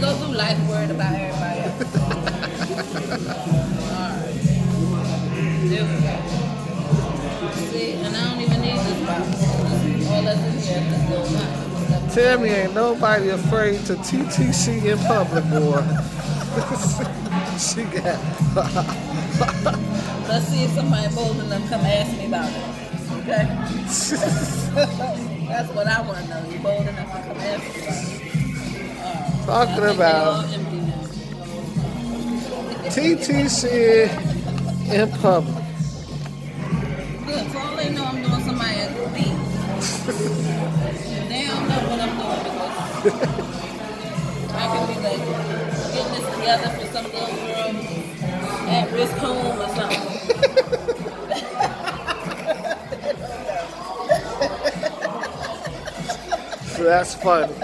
can't go through life worried about everybody else. Alright. There we go. See, and I don't even need this box. All that's in here is this little box. Tell me, ain't nobody afraid to TTC in public, boy. She got. Let's see if somebody bold enough come ask me about it. Okay? That's what I want to know. You bold enough to come ask me about it. Talking about TTC in public. Good. For all they know, I'm doing somebody at the beat. They don't know what I'm doing because I can be like getting this together for some little girl at risk home or something. That's funny.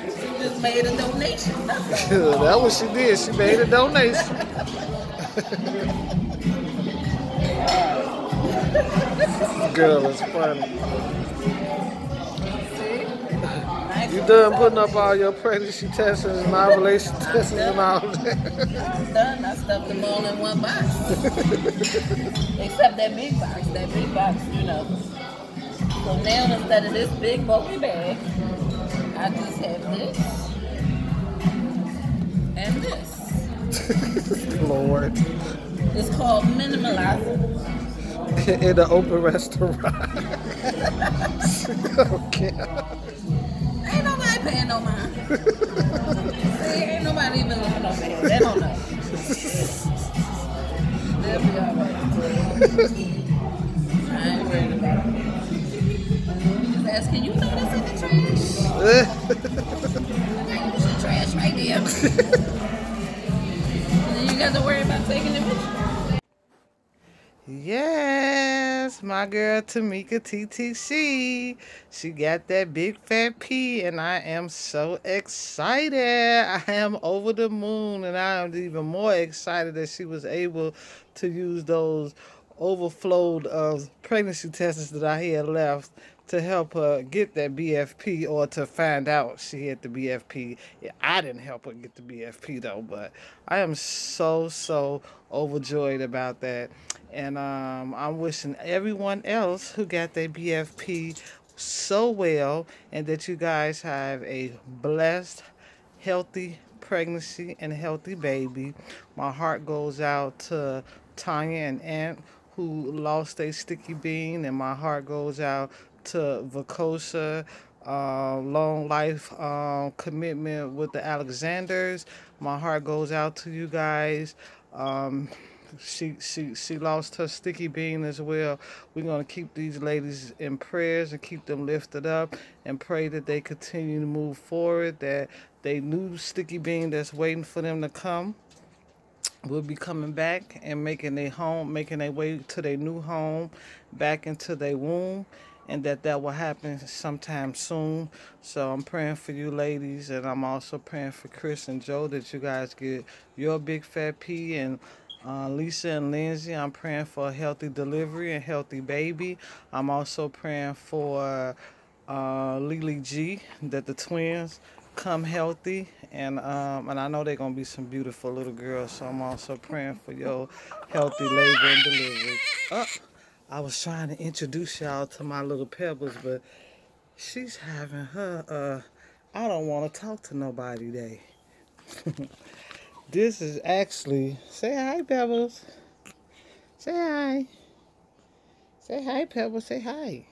She just made a donation. That's what she did. She made a donation. Girl, it's funny. You done putting up all your pregnancy tests and ovulation tests and all that? I'm done. I stuffed them all in one box. Except that big box. That big box, you know. So now instead of this big bulky bag, I just have this and this. Lord. It's called minimalizer. In an open restaurant. Okay. Ain't nobody paying no mind. See, ain't nobody even looking over here. They don't know. They'll be alright. I ain't worried about it. Just asking, you know this in the trash? There's the trash right there. And then you got to worry about taking it with you. Yes, my girl Tamika TTC. She got that big fat P, and I am so excited. I am over the moon, and I am even more excited that she was able to use those overflowed pregnancy tests that I had left to help her get that BFP, or to find out she had the BFP. Yeah, I didn't help her get the BFP though, but I am so overjoyed about that. And I'm wishing everyone else who got their BFP so well, and that you guys have a blessed, healthy pregnancy and healthy baby. My heart goes out to Tanya and Aunt who lost a sticky bean, and my heart goes out to Vacosa, long life commitment with the Alexanders. My heart goes out to you guys. She lost her sticky bean as well. We're going to keep these ladies in prayers and keep them lifted up, and pray that they continue to move forward, that they new sticky bean that's waiting for them to come will be coming back and making their way to their new home, back into their womb, and that will happen sometime soon. So I'm praying for you ladies, and I'm also praying for Chris and Joe that you guys get your big fat P, and Lisa and Lindsay, I'm praying for a healthy delivery and healthy baby. I'm also praying for Lily G, that the twins come healthy, and I know they're gonna be some beautiful little girls. So I'm also praying for your healthy labor and delivery. I was trying to introduce y'all to my little Pebbles, but she's having her I don't want to talk to nobody day. This is actually, say hi, Pebbles. Say hi. Say hi, Pebbles. Say hi.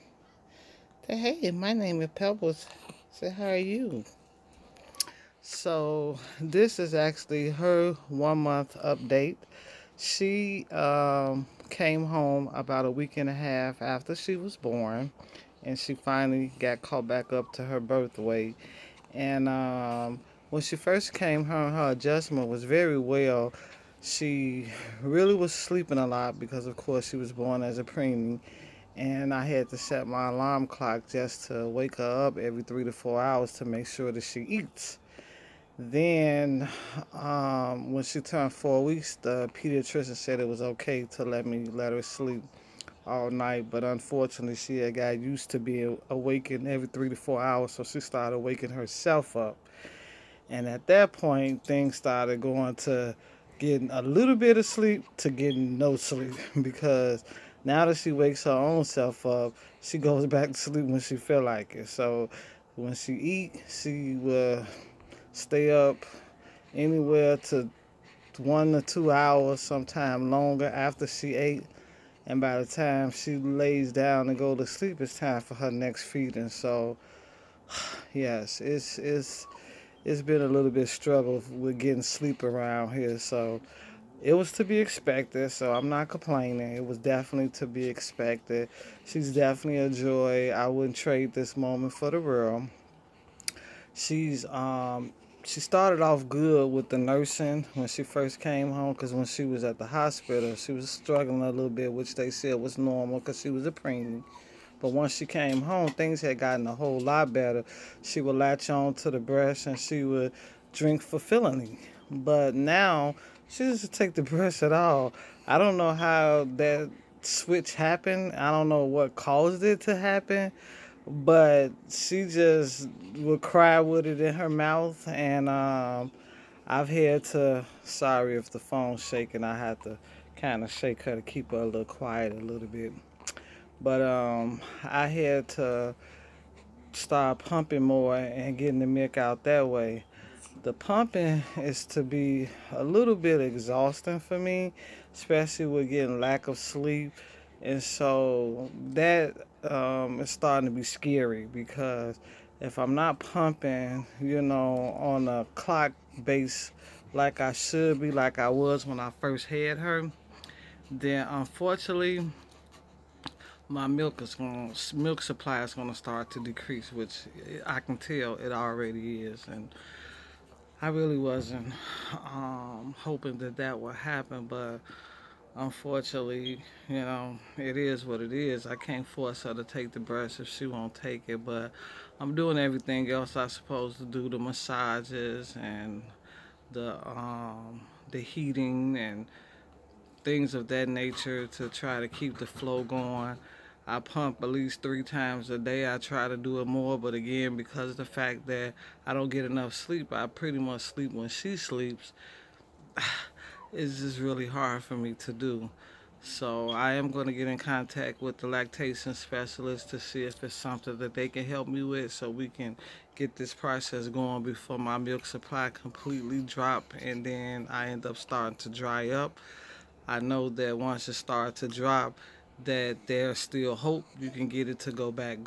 Say, hey, my name is Pebbles. Say, how are you? So this is actually her 1 month update. She came home about a week and a half after she was born, and she finally got caught back up to her birth weight. And when she first came home, her adjustment was very well. She really was sleeping a lot because, of course, she was born as a preemie. And I had to set my alarm clock just to wake her up every 3 to 4 hours to make sure that she eats. Then, when she turned 4 weeks, the pediatrician said it was okay to let her sleep all night. But unfortunately, she had got used to being awakened every 3 to 4 hours, so she started waking herself up. And at that point, things started going to getting a little bit of sleep to getting no sleep because now that she wakes her own self up, she goes back to sleep when she feel like it. So when she eat, she will stay up anywhere to 1 to 2 hours, sometime longer after she ate. And by the time she lays down and go to sleep, it's time for her next feeding. So yes, it's been a little bit struggle with getting sleep around here. So it was to be expected. So I'm not complaining. It was definitely to be expected. She's definitely a joy. I wouldn't trade this moment for the world. She's she started off good with the nursing when she first came home because when she was at the hospital she was struggling a little bit, which they said was normal because she was a preemie. But once she came home, things had gotten a whole lot better. She would latch on to the breast and she would drink fulfillingly. But now she doesn't take the breast at all. I don't know how that switch happened. I don't know what caused it to happen, but she just would cry with it in her mouth. And I've had to, sorry if the phone's shaking, I had to kind of shake her to keep her a little quiet a little bit. But I had to start pumping more and getting the milk out that way. The pumping is to be a little bit exhausting for me, especially with getting lack of sleep. And so that is starting to be scary because if I'm not pumping, on a clock base like I should be, like I was when I first had her, then unfortunately my milk supply is gonna start to decrease, which I can tell it already is, and I really wasn't hoping that that would happen, but unfortunately, it is what it is. I can't force her to take the breast if she won't take it, but I'm doing everything else I'm supposed to do, the massages and the heating and things of that nature to try to keep the flow going. I pump at least 3 times a day. I try to do it more, but again, because of the fact that I don't get enough sleep, I pretty much sleep when she sleeps. It's just really hard for me to do. So I am going to get in contact with the lactation specialist to see if it's something that they can help me with so we can get this process going before my milk supply completely drop and then I end up starting to dry up. I know that once it starts to drop, that there's still hope. You can get it to go back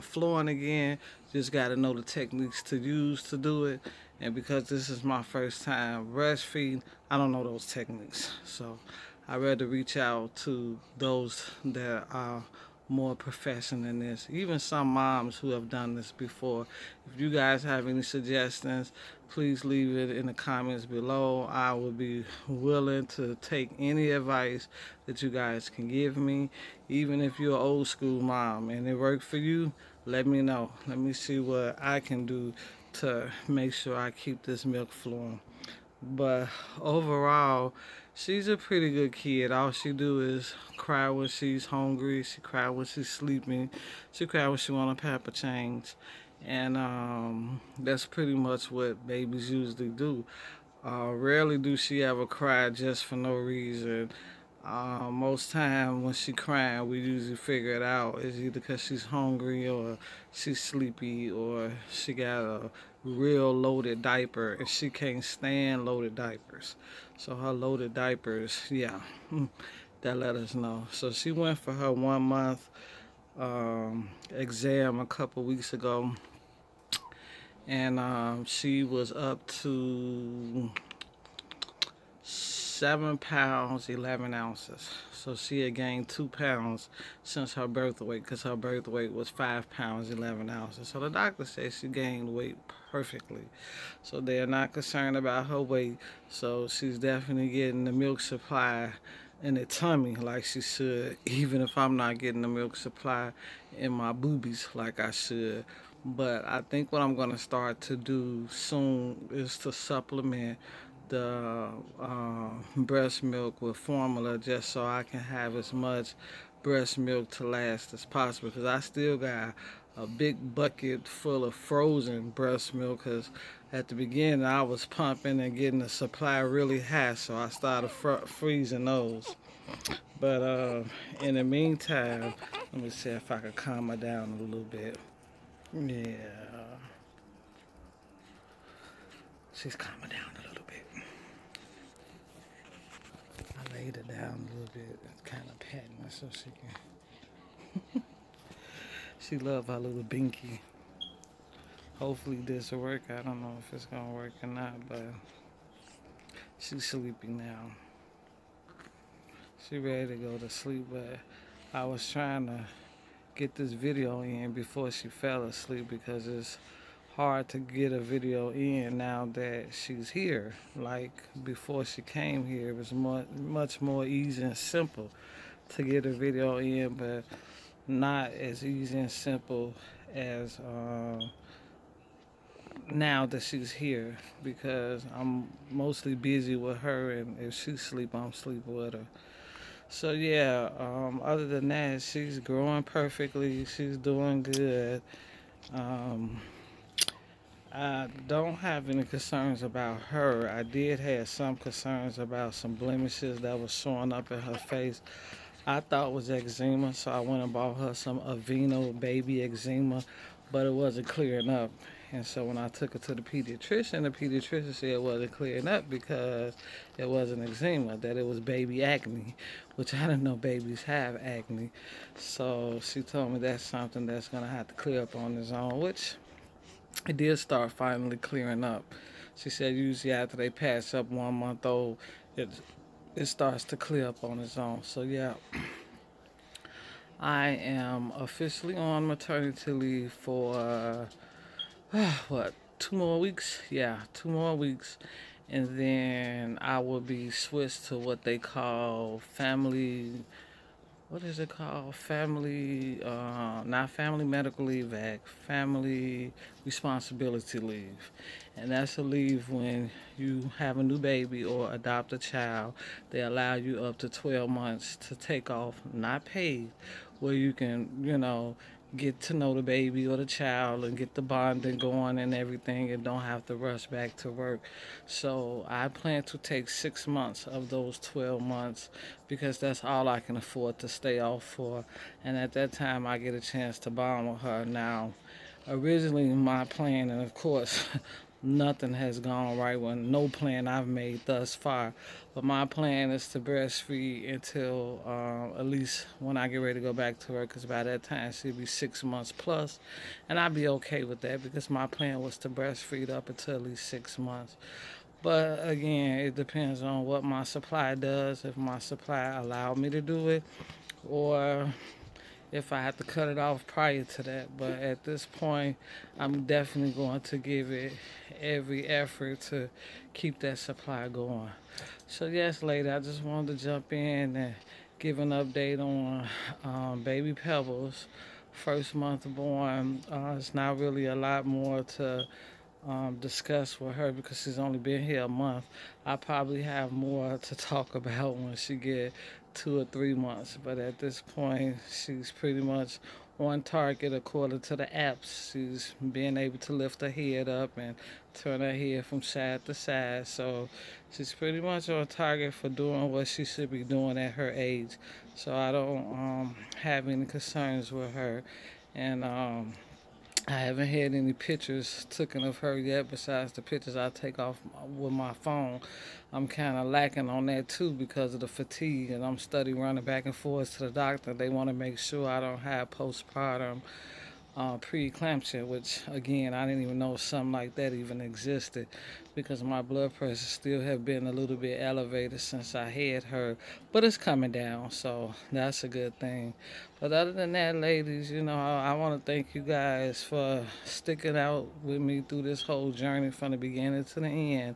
flowing again. Just got to know the techniques to use to do it. And because this is my first time breastfeeding, I don't know those techniques. So I'd rather reach out to those that are more professional in this. Even some moms who have done this before. If you guys have any suggestions, please leave it in the comments below. I would be willing to take any advice that you guys can give me. Even if you're an old school mom and it worked for you, let me know. Let me see what I can do to make sure I keep this milk flowing. But overall, she's a pretty good kid. All she do is cry when she's hungry. She cry when she's sleeping. She cry when she want a pamper change. And that's pretty much what babies usually do. Rarely do she ever cry just for no reason. Most time when she crying, we usually figure it out. It's either because she's hungry or she's sleepy or she got a real loaded diaper and she can't stand loaded diapers. So her loaded diapers, yeah, that let us know. So she went for her 1 month exam a couple weeks ago, and she was up to 7 pounds 11 ounces. So she had gained 2 pounds since her birth weight because her birth weight was 5 pounds 11 ounces. So the doctor says she gained weight perfectly. So they're not concerned about her weight. So she's definitely getting the milk supply in the tummy like she should, even if I'm not getting the milk supply in my boobies like I should. But I think what I'm going to start to do soon is to supplement the breast milk with formula just so I can have as much breast milk to last as possible, because I still got a big bucket full of frozen breast milk because At the beginning, I was pumping and getting the supply really high, so I started freezing those. But in the meantime, let me see if I can calm her down a little bit. Yeah, she's calming down a little bit. I laid her down a little bit, kind of patting her so she can. She love her little binky. Hopefully this will work. I don't know if it's gonna work or not, but she's sleepy now. She ready to go to sleep, but I was trying to get this video in before she fell asleep because it's hard to get a video in now that she's here. Like before she came here, it was much more easy and simple to get a video in, but not as easy and simple as now that she's here because I'm mostly busy with her, and if she sleep, I'm sleeping with her. So yeah, other than that, she's growing perfectly. She's doing good. Um, I don't have any concerns about her. I did have some concerns about some blemishes that was showing up in her face. I thought it was eczema, so I went and bought her some Aveeno baby eczema, but it wasn't clearing up. And so when I took her to the pediatrician said it wasn't clearing up because it wasn't eczema, that it was baby acne, which I didn't know babies have acne. So she told me that's something that's going to have to clear up on its own, which it did start finally clearing up. She said usually after they pass up 1 month old, it starts to clear up on its own. So yeah, I am officially on maternity leave for what, 2 more weeks? Yeah, 2 more weeks. And then I will be switched to what they call family, what is it called? Family, not family medical leave act, family responsibility leave. And that's a leave when you have a new baby or adopt a child. They allow you up to 12 months to take off, not paid, where you can, get to know the baby or the child and get the bonding going and everything and don't have to rush back to work. So I plan to take 6 months of those 12 months because that's all I can afford to stay off for. And at that time, I get a chance to bond with her. Now, originally my plan, and of course, nothing has gone right with no plan I've made thus far. But my plan is to breastfeed until at least when I get ready to go back to her, because by that time she'll be 6 months plus, and I'd be okay with that because my plan was to breastfeed up until at least 6 months. But again, it depends on what my supply does. If my supply allow me to do it, or if I have to cut it off prior to that. But at this point, I'm definitely going to give it every effort to keep that supply going. So yes, lady, I just wanted to jump in and give an update on baby Pebbles, first month born. It's not really a lot more to discuss with her because she's only been here a month. I probably have more to talk about when she get 2 or 3 months, but at this point she's pretty much on target according to the apps. She's being able to lift her head up and turn her head from side to side, so she's pretty much on target for doing what she should be doing at her age. So I don't have any concerns with her. And I haven't had any pictures taken of her yet besides the pictures I take off with my phone. I'm kind of lacking on that too because of the fatigue, and I'm studying running back and forth to the doctor. They want to make sure I don't have postpartum preeclampsia, which again I didn't even know something like that even existed because my blood pressure still have been a little bit elevated since I had her, but it's coming down, so that's a good thing. But other than that, ladies, I want to thank you guys for sticking out with me through this whole journey from the beginning to the end.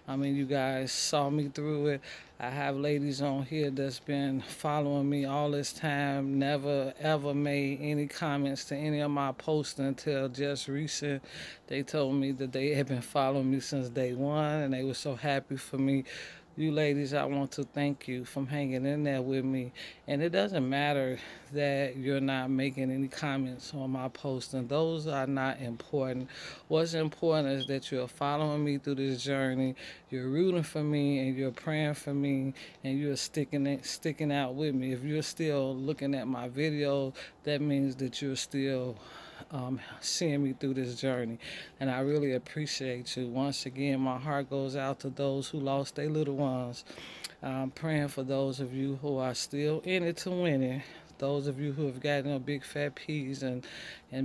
I mean, you guys saw me through it. I have ladies on here that's been following me all this time, never ever made any comments to any of my posts until just recent. They told me that they had been following me since day one and they were so happy for me you ladies, I want to thank you for hanging in there with me. And it doesn't matter that you're not making any comments on my post, and those are not important. What's important is that you're following me through this journey, you're rooting for me, and you're praying for me, and you're sticking out with me. If you're still looking at my videos, that means that you're still seeing me through this journey, and I really appreciate you. Once again, my heart goes out to those who lost their little ones. I'm praying for those of you who are still in it to win it. Those of you who have gotten a big fat peas and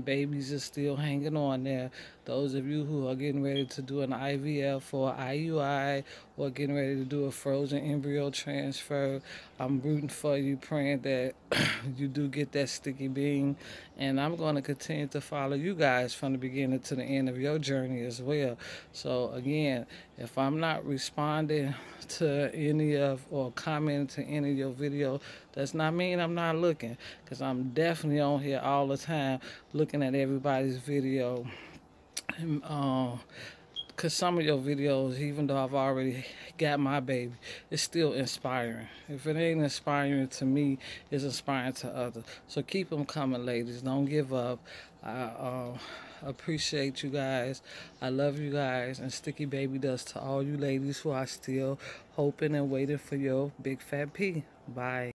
babies are still hanging on there. Those of you who are getting ready to do an IVF or IUI or getting ready to do a frozen embryo transfer, I'm rooting for you, praying that you do get that sticky bean. And I'm going to continue to follow you guys from the beginning to the end of your journey as well. So again, if I'm not responding to any of or commenting to any of your videos, does not mean I'm not looking, because I'm definitely on here all the time looking at everybody's video. Because some of your videos, even though I've already got my baby, it's still inspiring. If it ain't inspiring to me, it's inspiring to others. So keep them coming, ladies. Don't give up. I appreciate you guys. I love you guys. And Sticky Baby does to all you ladies who are still hoping and waiting for your big fat P. Bye.